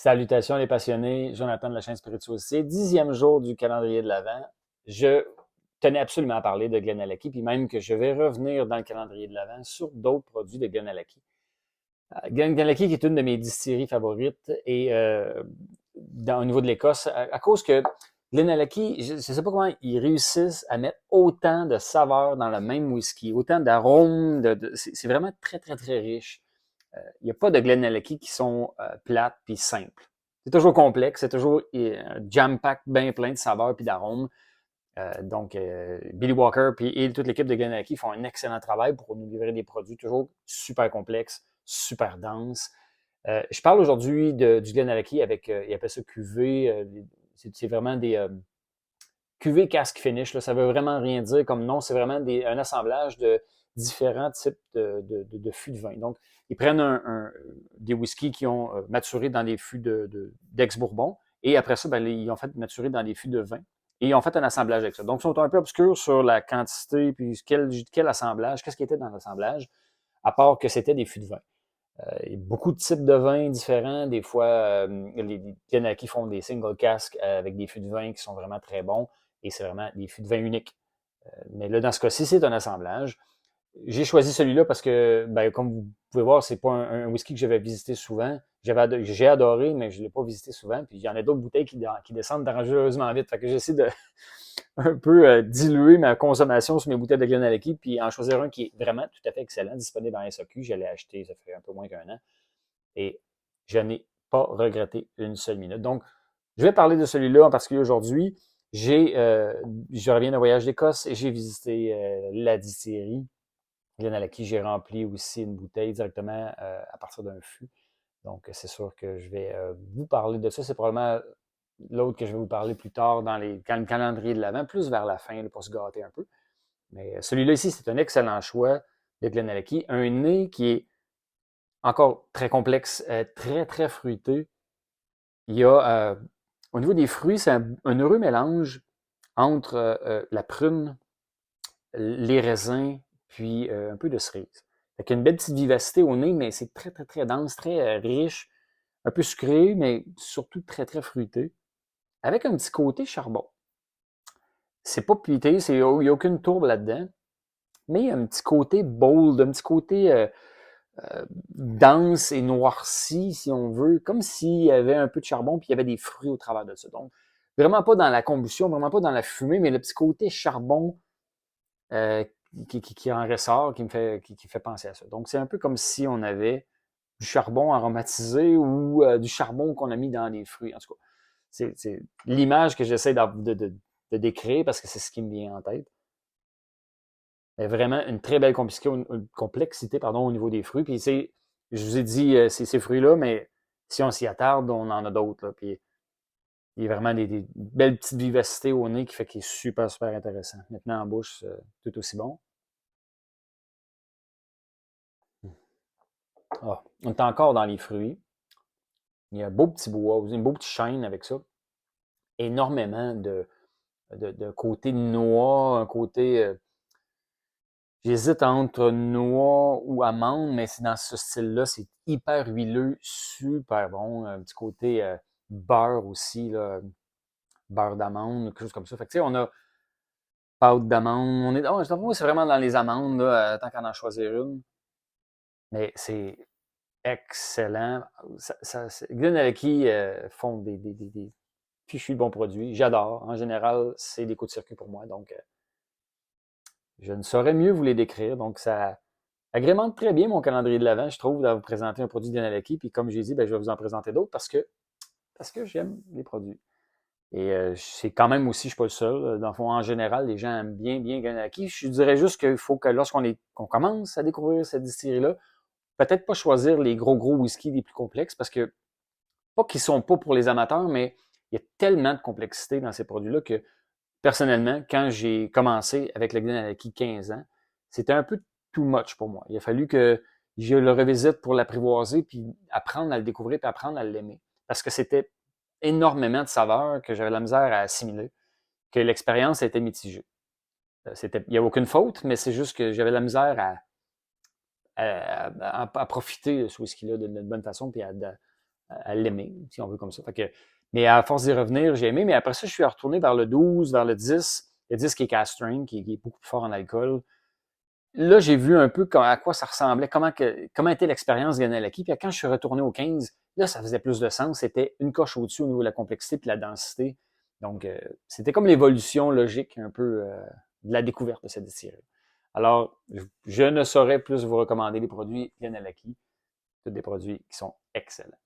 Salutations les passionnés, Jonathan de la chaîne Spirituosité, 10e jour du calendrier de l'Avent. Je tenais absolument à parler de Glenallachie, puis même que je vais revenir dans le calendrier de l'Avent sur d'autres produits de Glenallachie. Glenallachie qui est une de mes distilleries favorites et au niveau de l'Écosse, à cause que Glenallachie, je ne sais pas comment ils réussissent à mettre autant de saveurs dans le même whisky, autant d'arômes, c'est vraiment très, très, très riche. Il n'y a pas de Glenallachie qui sont plates puis simples. C'est toujours complexe, c'est toujours jam-pack bien plein de saveurs puis d'arômes. Donc, Billy Walker et toute l'équipe de Glenallachie font un excellent travail pour nous livrer des produits toujours super complexes, super denses. Je parle aujourd'hui du Glenallachie avec, ils appellent ça cuvée. C'est vraiment des cuvée cask finish. Là, ça veut vraiment rien dire comme nom. C'est vraiment un assemblage de différents types de fûts de vin. Donc, ils prennent des whiskies qui ont maturé dans des fûts d'ex-bourbon et après ça, ben, ils ont fait maturer dans des fûts de vin. Et ils ont fait un assemblage avec ça. Donc, ils sont un peu obscurs sur la quantité, puis quel assemblage, qu'est-ce qui était dans l'assemblage, à part que c'était des fûts de vin. Il y a beaucoup de types de vins différents. Des fois, les Glenallachie font des single casks avec des fûts de vin qui sont vraiment très bons et c'est vraiment des fûts de vin uniques. Mais là, dans ce cas-ci, c'est un assemblage. J'ai choisi celui-là parce que, ben, comme vous pouvez voir, c'est pas un whisky que j'avais visité souvent. J'ai adoré, mais je ne l'ai pas visité souvent. Puis il y en a d'autres bouteilles qui descendent dangereusement vite. Fait que j'essaie de un peu diluer ma consommation sur mes bouteilles de Glenallachie, puis en choisir un qui est vraiment tout à fait excellent, disponible en SAQ. Je l'ai acheté, ça fait un peu moins qu'un an. Et je n'ai pas regretté une seule minute. Donc, je vais parler de celui-là en particulier aujourd'hui. Je reviens d'un voyage d'Écosse et j'ai visité la distillerie Glenallachie. J'ai rempli aussi une bouteille directement à partir d'un fût. Donc, c'est sûr que je vais vous parler de ça. C'est probablement l'autre que je vais vous parler plus tard dans le calendrier de l'Avent, plus vers la fin, là, pour se gâter un peu. Mais celui-là ici, c'est un excellent choix de Glenallachie. Un nez qui est encore très complexe, très, très fruité. Il y a, au niveau des fruits, c'est un heureux mélange entre la prune, les raisins, puis un peu de cerise. Fait qu'il y a une belle petite vivacité au nez, mais c'est très, très, très dense, très riche, un peu sucré, mais surtout très, très fruité, avec un petit côté charbon. C'est pas pété, il n'y a aucune tourbe là-dedans, mais il y a un petit côté bold, un petit côté dense et noirci, si on veut, comme s'il y avait un peu de charbon puis il y avait des fruits au travers de ça. Donc, vraiment pas dans la combustion, vraiment pas dans la fumée, mais le petit côté charbon euh, qui en ressort, qui fait penser à ça. Donc, c'est un peu comme si on avait du charbon aromatisé ou du charbon qu'on a mis dans des fruits. En tout cas, c'est l'image que j'essaie de décrire parce que c'est ce qui me vient en tête. Mais vraiment une très belle complexité pardon, au niveau des fruits. Puis je vous ai dit ces fruits-là, mais si on s'y attarde, on en a d'autres. Là. Puis il y a vraiment des belles petites vivacités au nez qui fait qu'il est super, super intéressant. Maintenant en bouche, tout aussi bon. Ah, on est encore dans les fruits. Il y a un beau petit bois, un beau petit chêne avec ça. Énormément de côté noix, un côté. J'hésite entre noix ou amande, mais c'est dans ce style-là. C'est hyper huileux, super bon. Un petit côté beurre aussi, là, beurre d'amande, quelque chose comme ça. Fait que, tu sais, on a pâte d'amande. Moi, c'est vraiment dans les amandes, là, tant qu'à en choisir une. Mais c'est excellent. Glenallachie font des fichus de bons produits. J'adore. En général, c'est des coups de circuit pour moi. Donc, je ne saurais mieux vous les décrire. Donc, ça agrémente très bien mon calendrier de l'Avent, je trouve, de vous présenter un produit d'Glenallachie. Puis, comme j'ai dit, ben, je vais vous en présenter d'autres parce que j'aime les produits. Et c'est quand même aussi, je ne suis pas le seul. Dans le fond, en général, les gens aiment bien, bien Glenallachie. Je dirais juste qu'il faut que qu'on commence à découvrir cette distillerie-là, peut-être pas choisir les gros whisky les plus complexes parce que, pas qu'ils sont pas pour les amateurs, mais il y a tellement de complexité dans ces produits-là que, personnellement, quand j'ai commencé avec le Glenallachie 15 ans, c'était un peu too much pour moi. Il a fallu que je le revisite pour l'apprivoiser, puis apprendre à le découvrir, puis apprendre à l'aimer. Parce que c'était énormément de saveurs que j'avais la misère à assimiler, que l'expérience était mitigée. Il n'y a aucune faute, mais c'est juste que j'avais la misère à profiter de ce whisky-là d'une bonne façon, puis à l'aimer, si on veut comme ça. Fait que, mais à force d'y revenir, j'ai aimé. Mais après ça, je suis retourné vers le 12, vers le 10. Le 10 qui est cast strength, qui est beaucoup plus fort en alcool. Là, j'ai vu un peu à quoi ça ressemblait, comment était l'expérience de Ganalaki. Puis quand je suis retourné au 15, là, ça faisait plus de sens. C'était une coche au-dessus au niveau de la complexité et de la densité. Donc, c'était comme l'évolution logique un peu de la découverte de cette distillerie. Alors, je ne saurais plus vous recommander les produits Ganalaki. Tous des produits qui sont excellents.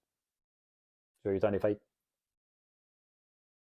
Joyeux temps des fêtes.